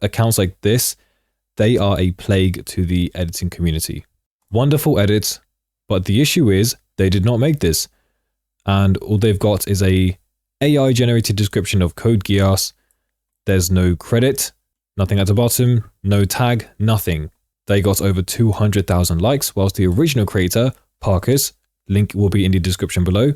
accounts like this, they are a plague to the editing community. Wonderful edits, but the issue is they did not make this. And all they've got is a AI generated description of Code Geass. There's no credit, nothing at the bottom, no tag, nothing. They got over 200,000 likes, whilst the original creator, Parkus, link will be in the description below,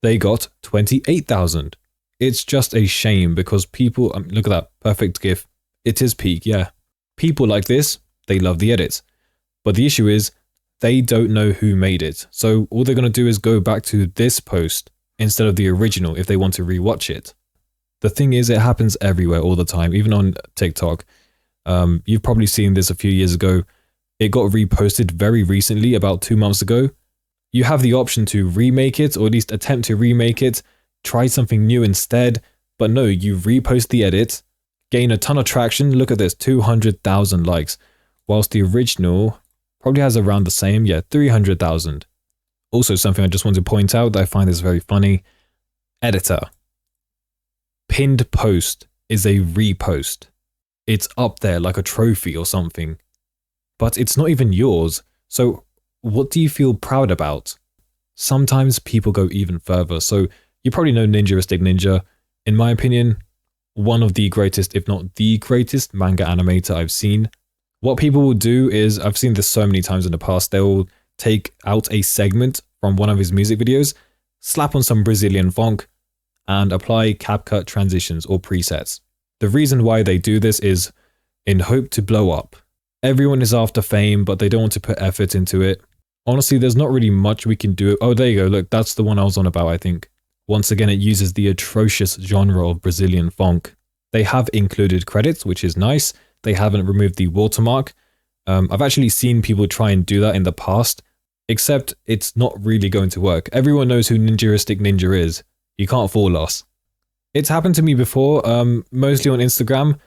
they got 28,000. It's just a shame because people, look at that, perfect GIF. It is peak, yeah. People like this, they love the edits. But the issue is, they don't know who made it. So all they're going to do is go back to this post instead of the original if they want to rewatch it. The thing is, it happens everywhere all the time, even on TikTok. You've probably seen this a few years ago. It got reposted very recently, about 2 months ago. You have the option to remake it, or at least attempt to remake it, try something new instead. But no, you repost the edit, gain a ton of traction. Look at this, 200,000 likes. Whilst the original probably has around the same, 300,000. Also, something I just want to point out that I find is very funny. Editor. Pinned post is a repost. It's up there like a trophy or something. But it's not even yours. So what do you feel proud about? Sometimes people go even further. So you probably know Ninjaristic Ninja. In my opinion, one of the greatest, if not the greatest manga animator I've seen. What people will do is, I've seen this so many times in the past, they'll take out a segment from one of his music videos, slap on some Brazilian funk, and apply CapCut transitions or presets. The reason why they do this is in hope to blow up. Everyone is after fame, but they don't want to put effort into it. Honestly, there's not really much we can do. Oh, there you go. Look, that's the one I was on about, I think. Once again, it uses the atrocious genre of Brazilian funk. They have included credits, which is nice. They haven't removed the watermark. I've actually seen people try and do that in the past, except it's not really going to work. Everyone knows who Ninjaristic Ninja is. You can't fool us. It's happened to me before, mostly on Instagram,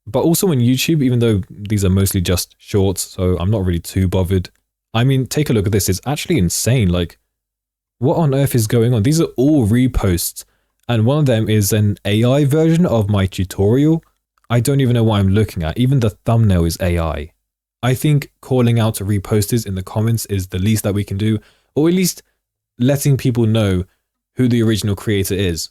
but also on YouTube, even though these are mostly just shorts, so I'm not really too bothered. I mean, take a look at this. It's actually insane. Like, what on earth is going on? These are all reposts, and one of them is an AI version of my tutorial. I don't even know what I'm looking at. Even the thumbnail is AI. I think calling out reposters in the comments is the least that we can do, or at least letting people know who the original creator is.